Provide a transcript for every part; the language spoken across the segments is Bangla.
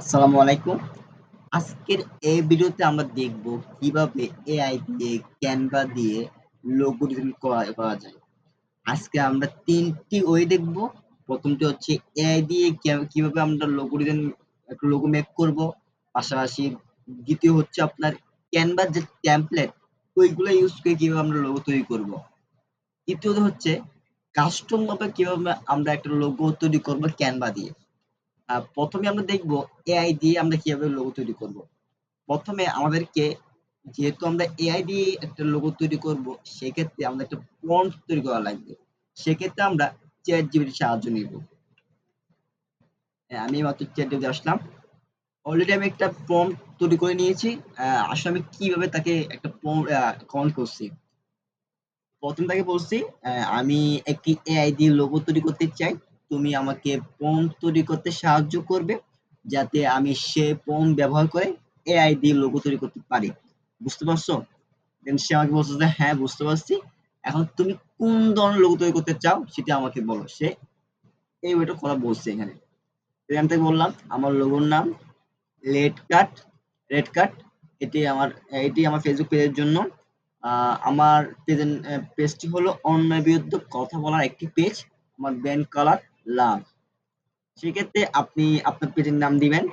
আসসালামু আলাইকুম। আজকের এই ভিডিওতে আমরা দেখব কিভাবে এআই দিয়ে Canva দিয়ে লোগো ডিজাইন করা যায়। আজকে আমরা ৩ টি ওয়ে দেখব। ১ম টি হচ্ছে এআই দিয়ে কিভাবে আমরা লোগো ডিজাইন একটা লোগো মেক করব। পাশাপাশি ২য় হচ্ছে আপনার Canva র যে টেমপ্লেট ওইগুলো ইউজ করে কিভাবে আমরা লোগো তৈরি করব। ৩য়ত হচ্ছে কাস্টম ভাবে কিভাবে আমরা একটা লোগো তৈরি করব Canva দিয়ে। ১ম এ আমরা দেখব এআই দিয়ে আমরা কিভাবে লোগো তৈরি করব। ১ম এ আমাদেরকে যেহেতু আমরা এআই দিয়ে একটা লোগো তৈরি করব, সেক্ষেত্রে আমাদের একটা প্রম্পট তৈরি করা লাগবে। সেক্ষেত্রে আমরা ChatGPT র সাহায্য নিব। আমি মাত্র ChatGPT আসলাম। অলরেডি আমি একটা প্রম্পট তৈরি করে নিয়েছি। আসলে আমি কিভাবে তাকে একটা কমান্ড করছি। ১ম তাকে বলছি, আমি একটি এআই দিয়ে লোগো তৈরি করতে চাই। তুমি আমাকে প্রম্পট তৈরি করতে সাহায্য করবে, যাতে আমি সে প্রম্পট ব্যবহার করে এআই দিয়ে লোগো তৈরি করতে পারি। বুঝতে পারছো? দেন সে আমাকে বলছে যে, "হ্যাঁ, বুঝতে পারছি। এখন তুমি কোন ধরনের লোগো তৈরি করতে চাও সেটা আমাকে বলো।" সে এই ওয়েটা কথা বলছে এখানে। এখান থেকে বললাম, "আমার লোগোর নাম রেড কাট। এটি আমার ফেসবুক পেজের জন্য। আমার পেজটি হলো অন্যায়ের বিরুদ্ধে কথা বলার একটি পেজ। আমার ব্যান্ড কালার লাল।" সেক্ষেত্রে আপনি আপনার পেজের নাম দিবেন।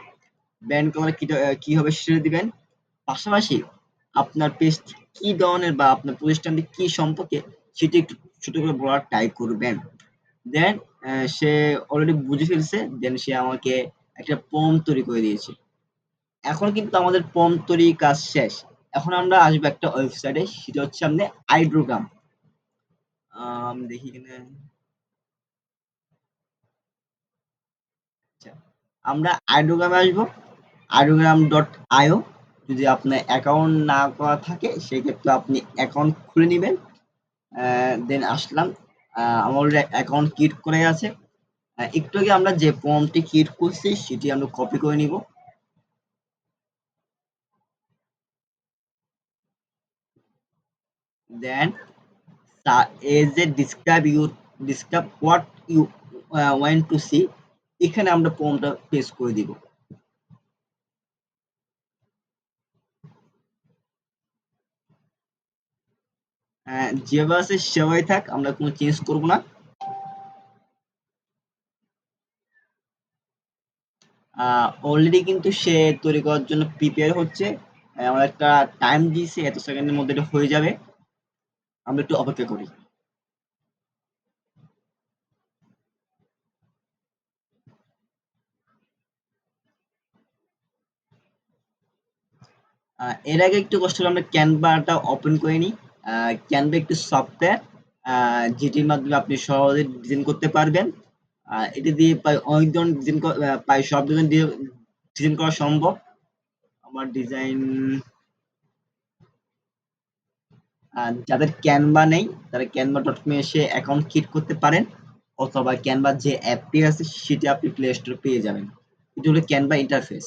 ব্যান্ড কালার কি হবে সেটা দিবেন। পাশাপাশি আপনার পেজটি কি ধরনের বা আপনার প্রতিষ্ঠানটি কি সম্পর্কে সেটি একটু ছোট করে বলার ট্রাই করবেন। দেন সে অলরেডি বুঝে ফেলছে। দেন সে আমাকে একটা প্রম্পট তৈরি করে দিয়েছে। এখন কিন্তু আমাদের প্রম্পট তৈরির কাজ শেষ। এখন আমরা আসবো একটা ওয়েবসাইটে, সেটা হচ্ছে আপনার আইড্রোগ্রাম। দেখি এখানে। আচ্ছা, আমরা আইড্রোগ্রামে আসবো। আইড্রোগ্রাম.io। যদি আপনার অ্যাকাউন্ট না করা থাকে সেক্ষেত্রে আপনি অ্যাকাউন্ট খুলে নিবেন। দেন আসলাম। আমার অলরেডি অ্যাকাউন্ট ক্রিয়েট করে আছে। একটু আগে আমরা যে প্রম্পটটি ক্রিয়েট করছি সেটি আমরা কপি করে নিব। দেন as a describe what you want to see, এখানে আমরা প্রম্পটটা পেস্ট করে দিব। যেভাবে আছে সেভাবেই থাক, আমরা কোনো চেঞ্জ করব না। অলরেডি কিন্তু সে তৈরি করার জন্য প্রিপেয়ার হচ্ছে। আমার একটা টাইম দিয়েছে, এত সেকেন্ডের মধ্যে এটা হয়ে যাবে। আমরা একটু অপেক্ষা করি। এর আগে একটু কষ্ট করে আমরা ক্যানভাটা ওপেন করে নিই। ক্যানভা একটি সফটওয়্যার, যেটির মাধ্যমে আপনি সহজে ডিজাইন করতে পারবেন। এটি দিয়ে প্রায় অনেক ধরনের ডিজাইন প্রায় সব ডিজাইন দিয়ে ডিজাইন করা সম্ভব। আমার ডিজাইন, যাদের ক্যানভা নেই তারা canva.com এ এসে অ্যাকাউন্ট ক্রিয়েট করতে পারেন, অথবা ক্যানভার যে অ্যাপটি আছে সেটি আপনি প্লে স্টোরে পেয়ে যাবেন। এটি হলো ক্যানভা ইন্টারফেস।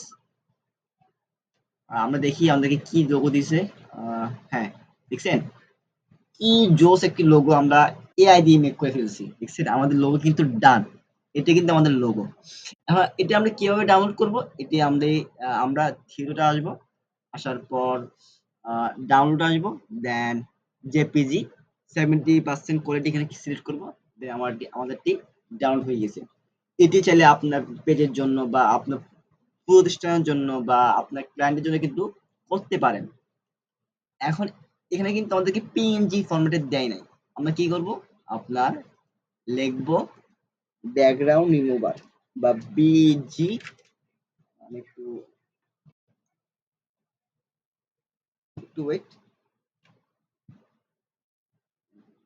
আমরা দেখি আমাদেরকে কি লোগো দিছে। হ্যাঁ, দেখছেন? কি জোস একটি লোগো আমরা এআই দিয়ে মেক করে ফেলছি। দেখছেন? আমাদের লোগো কিন্তু ডান। এটা কিন্তু আমাদের লোগো। এটা আমরা কিভাবে ডাউনলোড করব? এটি আমরা থিয়েটারে আসবো। আসার পর আ ডাউনলোড আসবো। দেন জেপিজি 70% কোয়ালিটি এখানে সিলেক্ট করব। দেন আমাদেরটি ডাউনলোড হয়ে গেছে। এটি চাইলে আপনার পেজের জন্য বা আপনার প্রতিষ্ঠানের জন্য বা আপনার ক্লায়েন্টের জন্য কিন্তু করতে পারেন। এখন এখানে কিন্তু আমাদেরকে পিএনজি ফরম্যাটে দেয় নাই। আমরা কি করব? আপনার লিখব ব্যাকগ্রাউন্ড রিমুভার বা বিজি। আমি একটু wait.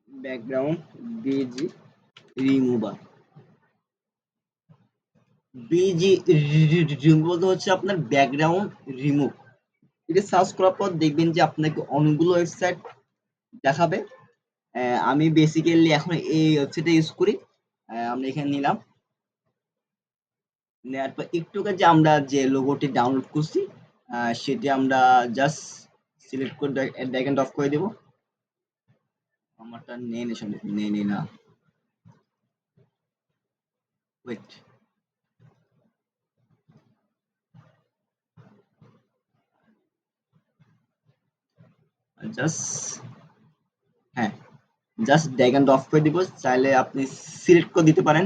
Background BG remover. BG remove বলতে হচ্ছে আপনার ব্যাকগ্রাউন্ড রিমুভ। এটা সার্চ করার পর দেখবেন যে আপনাকে অনেকগুলো ওয়েবসাইট দেখাবে। আমি বেসিক্যালি এখন এই ওয়েবসাইটটা ইউজ করি। আমরা এখানে নিলাম। নেওয়ার পর একটু আগে যে আমরা যে লোগোটি ডাউনলোড করছি, সেটি আমরা জাস্ট সিলেক্ট করে ড্র্যাগ এন্ড ড্রপ করে দেব। আমারটা নেই না। ওয়েট। জাস্ট, হ্যাঁ, জাস্ট ড্র্যাগ এন্ড ড্রপ করে দিব। চাইলে আপনি সিলেক্ট করে দিতে পারেন।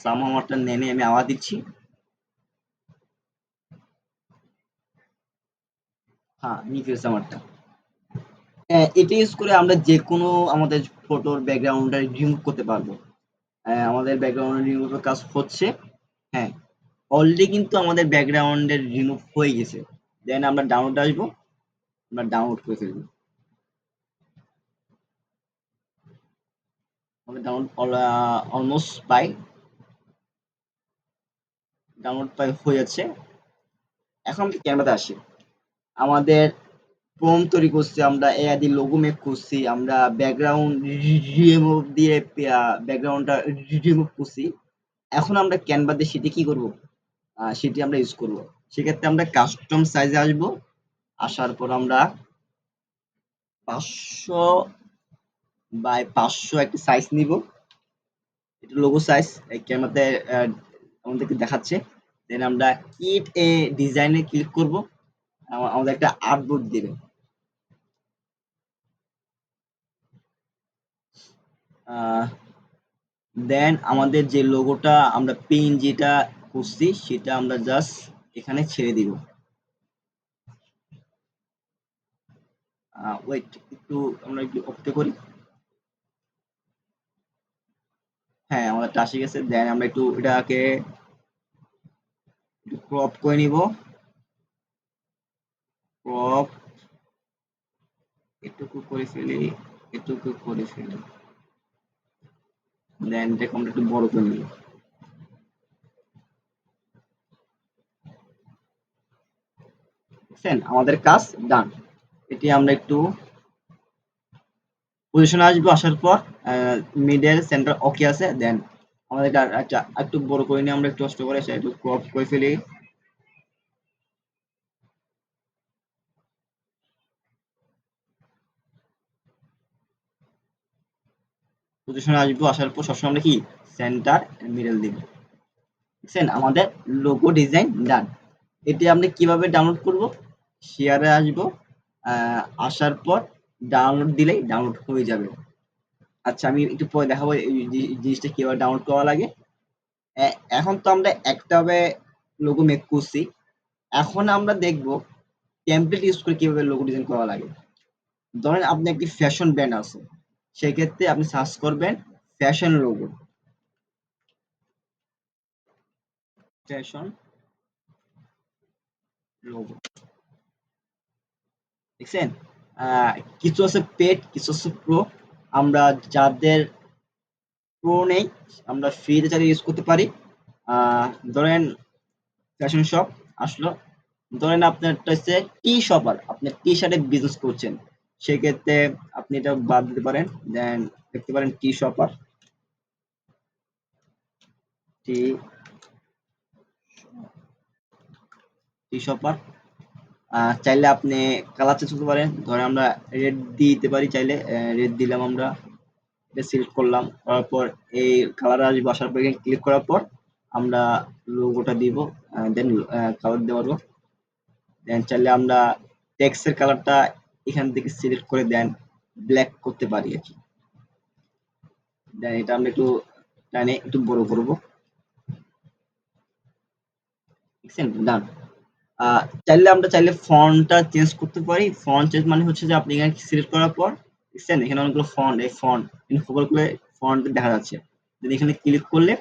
সামহাও আমারটা নেমে আমি আবার দিচ্ছি। হ্যাঁ, নিয়ে ফেলছে আমারটা। এটা ইউজ করে আমরা যেকোনো আমাদের ফটোর ব্যাকগ্রাউন্ডটা রিমুভ করতে পারবো। আমাদের ব্যাকগ্রাউন্ড রিমুভের কাজ হচ্ছে। হ্যাঁ, অলরেডি কিন্তু আমাদের ব্যাকগ্রাউন্ডের রিমুভ হয়ে গেছে। দেন আমরা ডাউনলোড আসবো, আমরা ডাউনলোড করে ফেলবো। আমাদের ডাউনলোড অলমোস্ট ডাউনলোড প্রায় হয়ে যাচ্ছে। এখন আমরা ক্যামেরাতে আসি। আমাদের প্রম্পট তৈরি করছি, আমরা এআই দিয়ে লোগো মেক করছি, আমরা ব্যাকগ্রাউন্ড রিমুভ দিয়ে ব্যাকগ্রাউন্ডটা রিমুভ করছি। এখন আমরা ক্যানভা দিয়ে সেটি কি করব? সেটি আমরা ইউজ করব। সেক্ষেত্রে আমরা কাস্টম সাইজে আসবো। আসার পর আমরা 500 বাই 500 একটা সাইজ নিব। এটা লোগো সাইজ এই ক্যামেরাতে আমাদেরকে দেখাচ্ছে। দেন আমরা কিট এ ডিজাইনে ক্লিক করব। আমাদের একটা আর্টবোর্ড দিবে। আহ দেন আমাদের যে লোগোটা আমরা পিএনজিটা করছি সেটা আমরা জাস্ট এখানে ছেড়ে দিব। ওয়েট, একটু আমরা একটু অপেক্ষা করি। হ্যাঁ, আমাদেরটা আসে গেছে। দেন আমরা একটু এটাকে একটু ক্রপ করে নিব। ক্রপ এটুকু করে ফেলি, এটুকু করে ফেলি। দেন এটাকে আমরা একটু বড় করে নিব। দেখছেন? আমাদের কাজ ডান। এটি আমরা একটু পজিশনে আসবো। আসার পর মিডল সেন্টার ওকে আছে। দেন আমাদের আচ্ছা একটু বড় করে নিয়ে আমরা একটু কষ্ট করে সেটা একটু ক্রপ করে ফেলি। পজিশনে আসবো। আসার পর সবসময় আমরা কি সেন্টার মিডল দিব। দেখছেন? আমাদের লোগো ডিজাইন ডান। এটি আমরা কিভাবে ডাউনলোড করব? শেয়ারে আসবো। আসার পর ডাউনলোড দিলেই ডাউনলোড হয়ে যাবে। আচ্ছা, আমি একটু পরে দেখাবো এই জিনিসটা কিভাবে ডাউনলোড করা লাগে। এখন তো আমরা একটা লোগো মেক করছি। এখন আমরা দেখব টেমপ্লেট ইউজ করে কিভাবে লোগো ডিজাইন করা লাগে। ধরেন আপনি একটি ফ্যাশন ব্র্যান্ড আছে। সেক্ষেত্রে আপনি সার্চ করবেন ফ্যাশন লোগো। Fashion logo. দেখছেন? আহ, কিছু আছে পেড, কিছু আছে প্রো। আমরা যাদের প্রো নেই আমরা ফ্রিতে চালিয়ে ইউজ করতে পারি। আহ, ধরেন ফ্যাশন শপ আসলো। ধরেন আপনারটা হচ্ছে টি শপার, আপনি টি শার্টের বিজনেস করছেন। সেক্ষেত্রে আপনি এটা বাদ দিতে পারেন। দেন দেখতে পারেন টি শপার, টি টি শপার। চাইলে আপনি কালার চেঞ্জ করতে পারেন। ধরেন আমরা রেড দিয়ে দিতে পারি চাইলে। রেড দিলাম আমরা, এটা সিলেক্ট করলাম। করার পর এই কালার আসবে। আসার পর ক্লিক করার পর আমরা লোগোটা দিব। দেন কালার দিতে পারবো। দেন চাইলে আমরা টেক্সটের কালারটা এখান থেকে সিলেক্ট করে দেন ব্ল্যাক করতে পারি আর কি। দেন এটা আমরা একটু টানে একটু বড় করবো। দেখছেন? ডান। চাইলে আমরা চাইলে ফন্টটা চেঞ্জ করতে পারি। ফন্ট চেঞ্জ মানে হচ্ছে যে আপনি এখানে সিলেক্ট করার পর দেখছেন এখানে অনেকগুলো ফন্ট, এই ফন্ট ফোকাস করলে ফন্ট দেখা যাচ্ছে। দেন এখানে ক্লিক করলে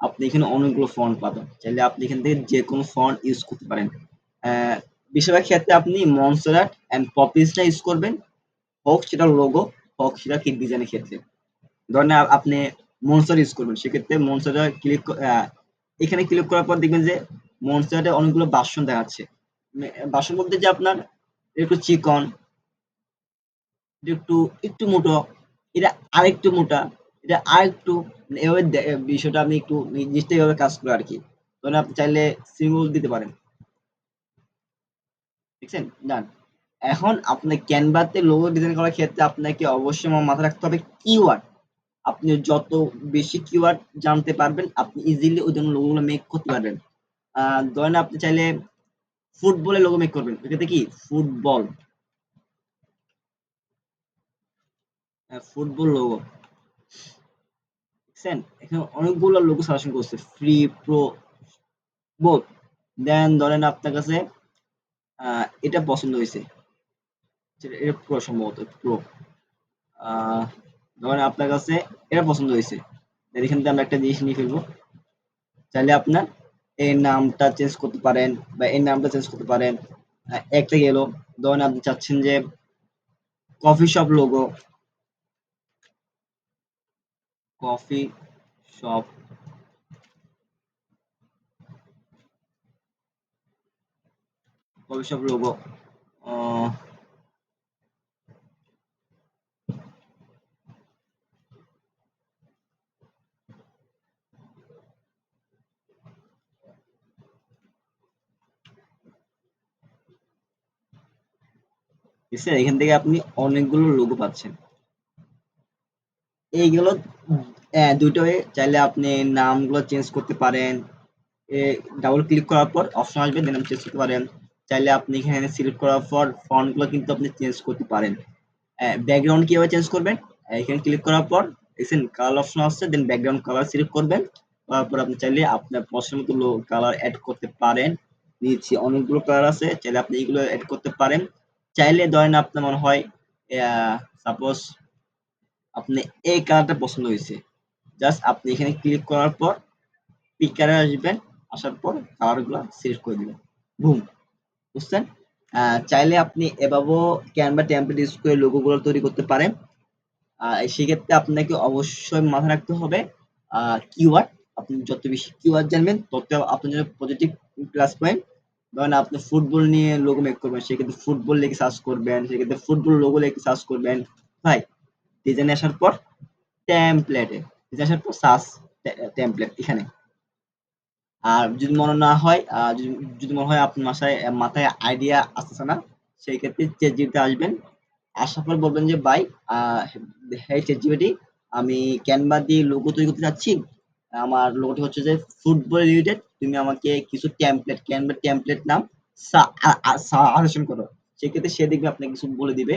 আপনি এখানে অনেকগুলো ফন্ট পাবেন। চাইলে আপনি এখান থেকে যে কোনো ফন্ট ইউজ করতে পারেন। আহ, বেশিরভাগ ক্ষেত্রে আপনি মনসেরাট অ্যান্ড পপিসটা ইউজ করবেন। হোক সেটা লোগো, হোক সেটা কি ডিজাইনের ক্ষেত্রে। ধরেন আপনি মনস্টার ইউজ করবেন, সেক্ষেত্রে মনস্টারে ক্লিক এখানে ক্লিক করার পর দেখবেন যে মনস্টারে অনেকগুলো বাসন দেখাচ্ছে। বাসন বলতে যে আপনার একটু চিকন, একটু একটু মোটো, এটা আরেকটু মোটা, এটা আরেকটু, এভাবে বিষয়টা আপনি একটু এই জিনিসটা এভাবে কাজ করে আর কি। ধরেন আপনি চাইলে সিম্বল দিতে পারেন। দেখছেন? ডান। এখন আপনি ক্যানভাতে লোগো ডিজাইন করার ক্ষেত্রে আপনাকে অবশ্যই আমার মাথায় রাখতে হবে কিওয়ার্ড। আপনি যত বেশি কিওয়ার্ড জানতে পারবেন আপনি ইজিলি ওই জন্য লোগোগুলো মেক করতে পারবেন। ধরেন আপনি চাইলে ফুটবলের লোগো মেক করবেন, এক্ষেত্রে কি ফুটবল, ফুটবল লোগো দেখছেন? এখানে অনেকগুলো লোগো সাজেশন করছে। Free, pro, both. দেন ধরেন আপনার কাছে এটা পছন্দ হইছে। এটা প্রো সম্ভবত প্রো। আ ধরেন আপনার কাছে এটা পছন্দ হইছে। দেন এখান থেকে আমরা একটা জিনিস নিয়ে ফেলবো। চাইলে আপনার এই নামটা চেঞ্জ করতে পারেন বা এই নামটা চেঞ্জ করতে পারেন। একটা গেল। ধরেন আপনি চাচ্ছেন যে coffee shop logo, coffee shop, coffee shop logo. আ দেখছেন? এখান থেকে আপনি অনেকগুলো লোগো পাচ্ছেন। এইগুলো ২ টা ওয়ে চাইলে আপনি নামগুলো চেঞ্জ করতে পারেন। এ ডাবল ক্লিক করার পর অপশন আসবে দেন আপনি চেঞ্জ করতে পারেন। চাইলে আপনি এখানে সিলেক্ট করার পর ফন্ট গুলো কিন্তু আপনি চেঞ্জ করতে পারেন। ব্যাকগ্রাউন্ড কিভাবে চেঞ্জ করবেন? এখানে ক্লিক করার পর দেখছেন কালার অপশন আসছে দেন ব্যাকগ্রাউন্ড কালার সিলেক্ট করবেন। করার পর আপনি চাইলে আপনার পছন্দ মতো কালার এড করতে পারেন। নিচে অনেকগুলো কালার আছে। চাইলে আপনি এগুলো এড করতে পারেন। চাইলে ধরেন আপনার মনে হয় সাপোজ আপনি এই কালারটা পছন্দ হইছে। জাস্ট আপনি এখানে ক্লিক করার পর পিকারে আসবেন। আসার পর কালারগুলা সিলেক্ট করে দিবেন। বুম! বুঝছেন? চাইলে আপনি এভাবেও ক্যানভা টেমপ্লেট ইউজ করে লোগোগুলো তৈরি করতে পারেন। সেক্ষেত্রে আপনাকে অবশ্যই মাথায় রাখতে হবে কিওয়ার্ড। আপনি যত বেশি কিওয়ার্ড জানবেন তত আপনার জন্য পজিটিভ প্লাস পয়েন্ট। ধরেন আপনি ফুটবল নিয়ে লোগো মেক করবেন, সেক্ষেত্রে ফুটবল লিখে সার্চ করবেন, সেক্ষেত্রে ফুটবল লোগো লিখে সার্চ করবেন। ভাই ডিজাইনে আসার পর টেমপ্লেটে, ডিজাইনে আসার পর সার্চ টেমপ্লেট এখানে। আর যদি মনে না হয় যদি যদি মনে হয় আপনার মাথায় আইডিয়া আসতেছে না, সেই ক্ষেত্রে ChatGPT তে আসবেন। আসার পর বলবেন যে, "ভাই আ হেই ChatGPT আমি Canva দিয়ে লোগো তৈরি করতে চাচ্ছি। আমার লোগোটি হচ্ছে যে ফুটবল রিলেটেড। তুমি আমাকে কিছু টেমপ্লেট Canva টেমপ্লেট নাম সা আ আ সাজেশন করো।" সেক্ষেত্রে সে দেখবে আপনাকে কিছু বলে দিবে।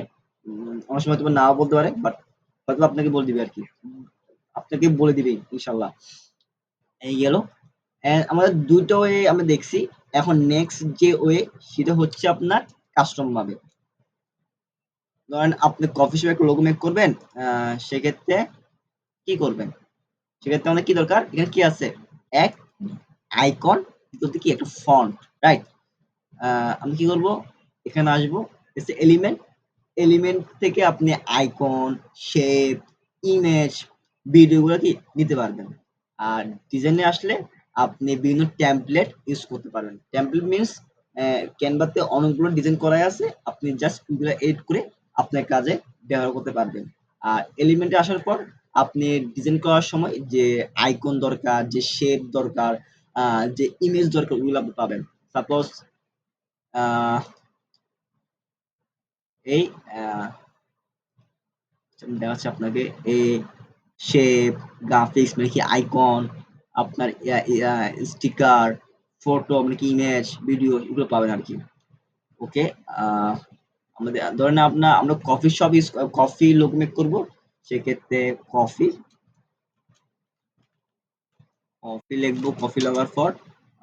অনেক সময় হয়তোবা নাও বলতে পারে, বাট হয়তোবা আপনাকে বলে দিবে আরকি। আপনাকে বলে দিবে ইনশাআল্লাহ। এই গেল। আমাদের ২ টা ওয়ে আমরা দেখছি। এখন নেক্সট যে ওয়ে সেটা হচ্ছে আপনার কাস্টম ভাবে। ধরেন আপনি কফি শপে একটা লোগো মেক করবেন। আ সেক্ষেত্রে কি করবেন? সেক্ষেত্রে আমাদের কি দরকার? এখানে কি আছে? এক আইকন বলতে কি একটা ফন্ট, রাইট? আ আমি কি করব? এখানে আসবো, এসে এলিমেন্ট, এলিমেন্ট থেকে আপনি আইকন, শেপ, ইমেজ, ভিডিও গুলা কি নিতে পারবেন। আর ডিজাইনে আসলে আপনি বিভিন্ন টেমপ্লেট ইউজ করতে পারবেন। টেমপ্লেট মিনস Canva তে অনেকগুলো ডিজাইন করাই আছে। আপনি জাস্ট ওগুলা এডিট করে আপনার কাজে ব্যবহার করতে পারবেন। আর এলিমেন্টে আসার পর আপনি ডিজাইন করার সময় যে আইকন দরকার, যে শেপ দরকার, আ যে ইমেজ দরকার ওগুলো আপনি পাবেন। সাপোজ আ এই আ আমি দেখাচ্ছি আপনাকে এই শেপ, গ্রাফিক্স মানে কি আইকন, আপনার স্টিকার, ফটো মানে কি ইমেজ, ভিডিও এগুলো পাবেন আরকি। ওকে? আ আমাদের ধরেন আমরা coffee shop coffee logo make করব। সেক্ষেত্রে কফি, কফি লিখবো, কফি লেখার পর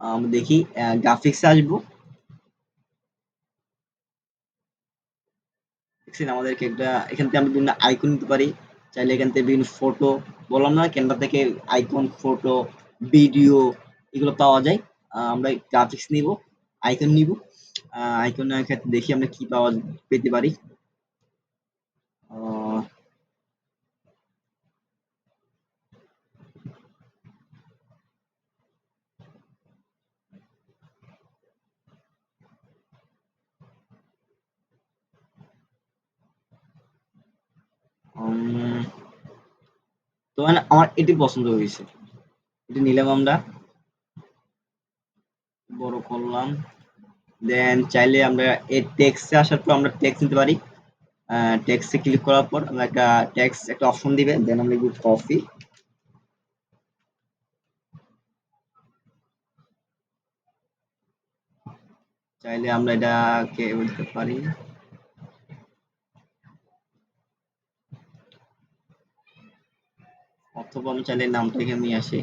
আমরা দেখি গ্রাফিক্স এ আসবো। দেখছেন আমাদেরকে একটা এখান থেকে আমরা বিভিন্ন আইকন নিতে পারি। চাইলে এখান থেকে বিভিন্ন ফটো বললাম না ক্যানভা থেকে আইকন, ফটো, ভিডিও এগুলো পাওয়া যায়। আমরা গ্রাফিক্স নিবো, আইকন নিবো। আইকন নেওয়ার ক্ষেত্রে দেখি আমরা কি পেতে পারি। আ উম তো মানে আমার এটি পছন্দ হয়েছে। এটি নিলাম আমরা, বড় করলাম। দেন চাইলে আমরা এই টেক্সট এ আসার পর আমরা টেক্সট নিতে পারি। টেক্সট এ ক্লিক করার পর আমরা একটা টেক্সট একটা অপশন দিবে। দেন আমরা লিখব কফি। চাইলে আমরা এটাকে বলতে পারি অথবা আমি চাইলে নামটা এখানে নিয়ে আসি।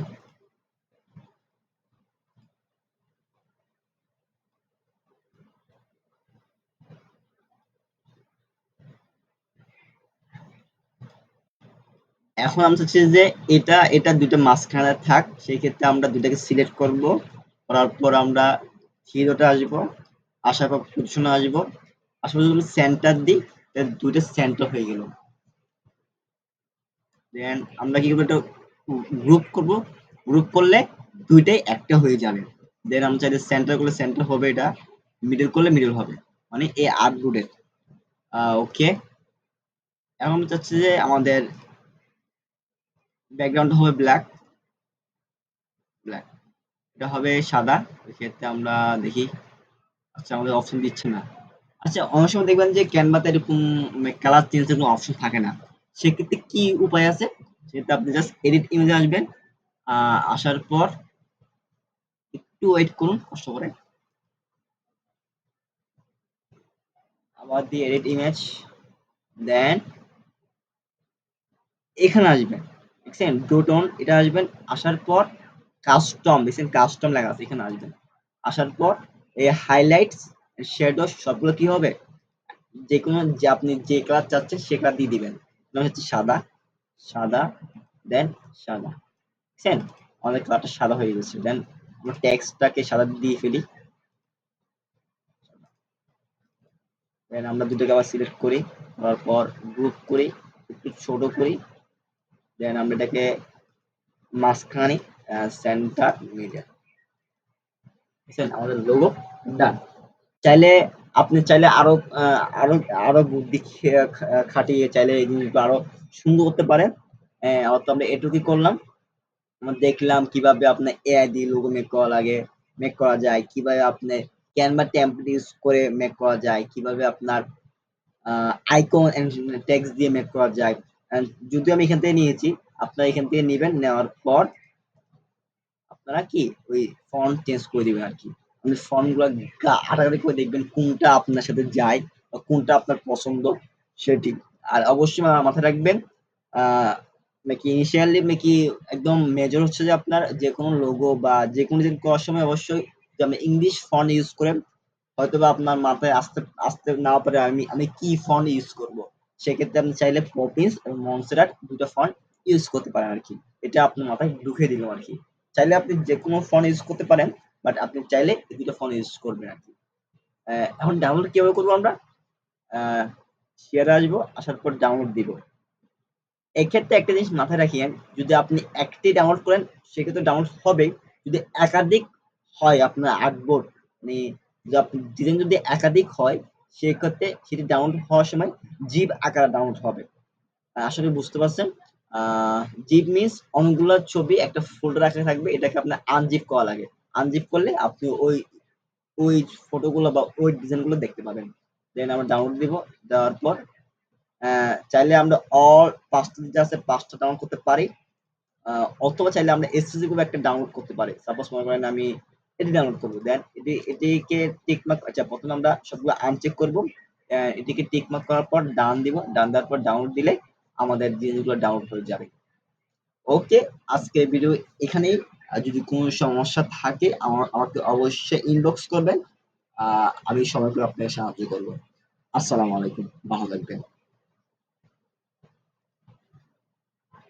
এখন আমি চাচ্ছি যে এটা দুইটা মাঝখানে থাক, সেই ক্ষেত্রে আমরা দুইটাকে সিলেক্ট করব, করার পর আমরা হিরোতে আসবো, আসার পর পজিশনে আসবো, আসার পর যদি সেন্টার দিই তাহলে দুইটা সেন্টার হয়ে গেল। দেন আমরা কি করবো, এটা গ্রুপ করব, গ্রুপ করলে দুইটাই একটা হয়ে যাবে। দেন আমরা চাইলে সেন্টার করলে সেন্টার হবে, এটা মিডল করলে মিডল হবে, মানে এই আট রুটের। ওকে, এখন আমি চাচ্ছি যে আমাদের ব্যাকগ্রাউন্ড হবে ব্ল্যাক, ব্ল্যাক, এটা হবে সাদা। এক্ষেত্রে আমরা দেখি, আচ্ছা আমাদের অপশন দিচ্ছে না। আচ্ছা অনেক সময় দেখবেন যে ক্যানভাতে এরকম কালার চেঞ্জের কোনো অপশন থাকে না, সেক্ষেত্রে কি উপায় আছে? সেটা আপনি জাস্ট এডিট ইমেজে আসবেন, আসার পর একটু ওয়েট করুন কষ্ট করে, আবার দিয়ে এডিট ইমেজ, দেন এখানে আসবেন, দেখছেন ডোটন, এটা আসবেন, আসার পর কাস্টম, দেখছেন কাস্টম লেখা আছে, এখানে আসবেন, আসার পর এই হাইলাইটস, শ্যাডো সবগুলো কি হবে, যে কোনো যে আপনি যে কালার চাচ্ছেন সে কালার দিয়ে দিবেন। যেমন হচ্ছে সাদা, সাদা, দেন সাদা, বুঝছেন? আমাদের কালারটা সাদা হয়ে গেছে। দেন আমরা টেক্সটটাকে সাদা দিয়ে ফেলি। দেন আমরা দুটোকে আবার সিলেক্ট করি, করার পর গ্রুপ করি, একটু ছোট করি, দেন আমরা এটাকে মাঝখানে সেন্টার মিডিয়া, বুঝছেন আমাদের লোগো ডান। চাইলে আপনি চাইলে আরো আরো বুদ্ধি খাটিয়ে চাইলে এই জিনিসগুলো আরো সুন্দর করতে পারেন। অত আমরা এটুকুই করলাম, আমরা দেখলাম কিভাবে আপনার এআই দিয়ে লোগো মেক করা লাগে, মেক করা যায়, কিভাবে আপনি ক্যানভা টেমপ্লেট ইউজ করে মেক করা যায়, কিভাবে আপনার আইকন এন্ড টেক্সট দিয়ে মেক করা যায়। যদিও আমি এখান থেকে নিয়েছি, আপনারা এখান থেকে নিবেন, নেওয়ার পর আপনারা কি ওই ফন্ট চেঞ্জ করে দিবেন আর কি। আপনি ফন্ট গুলা ঘাটাঘাটি করে দেখবেন কোনটা আপনার সাথে যায় বা কোনটা আপনার পছন্দ সেটি। আর অবশ্যই মাথায় রাখবেন, নাকি ইনিশিয়ালি নাকি একদম মেজর হচ্ছে যে আপনার যে কোনো লোগো বা যে কোনো কিছু করার সময় অবশ্যই যে আপনি ইংলিশ ফন্ট ইউজ করেন। হয়তোবা আপনার মাথায় আসতে আসতে না পারে আমি আমি কি ফন্ট ইউজ করব, সেক্ষেত্রে আপনি চাইলে পপিন্স এবং মনসেরাট দুটো ফন্ট ইউজ করতে পারেন আর কি। এটা আপনার মাথায় ঢুকিয়ে দিলাম আর কি। চাইলে আপনি যে কোনো ফন্ট ইউজ করতে পারেন, বাট আপনি চাইলে এই দুটো ফন্ট ইউজ করবেন আর কি। এখন ডাউনলোড কিভাবে করবো আমরা? শেয়ারে আসবো, আসার পর ডাউনলোড দিব। এক্ষেত্রে একটা জিনিস মাথায় রাখিয়েন, যদি আপনি একটি ডাউনলোড করেন সেক্ষেত্রে ডাউনলোড হবেই। যদি একাধিক হয় আপনার আর্টবোর্ড, মানে যদি আপনি ডিজাইন যদি একাধিক হয় সেক্ষেত্রে সেটি ডাউনলোড হওয়ার সময় জিপ আকারে ডাউনলোড হবে। আশা করি বুঝতে পারছেন। জিপ মিনস অনেকগুলো ছবি একটা ফোল্ডার আকারে থাকবে, এটাকে আপনার আনজিপ করা লাগে। আনজিপ করলে আপনি ওই ওই ফটোগুলো বা ওই ডিজাইনগুলো দেখতে পাবেন। দেন আমরা ডাউনলোড দিব, দেওয়ার পর চাইলে আমরা অল ৫ টা যেটা আছে ৫ টা ডাউনলোড করতে পারি। অথবা চাইলে আমরা এসএসজি করে একটা ডাউনলোড করতে পারি। সাপোজ মনে করেন আমি এটি ডাউনলোড করব। দেন এটিকে টিক মার্ক, আচ্ছা ১ম এ আমরা সবগুলো আনচেক করব। এটিকে টিক মার্ক করার পর ডান দিব। ডান দেওয়ার পর ডাউনলোড দিলে আমাদের জিনিসগুলো ডাউনলোড হয়ে যাবে। ওকে, আজকের ভিডিও এখানেই। আর যদি কোনো সমস্যা থাকে আমাকে অবশ্যই ইনবক্স করবেন। আমি সময় করে আপনাকে সাহায্য করব। আসসালামু আলাইকুম। ভালো থাকবেন।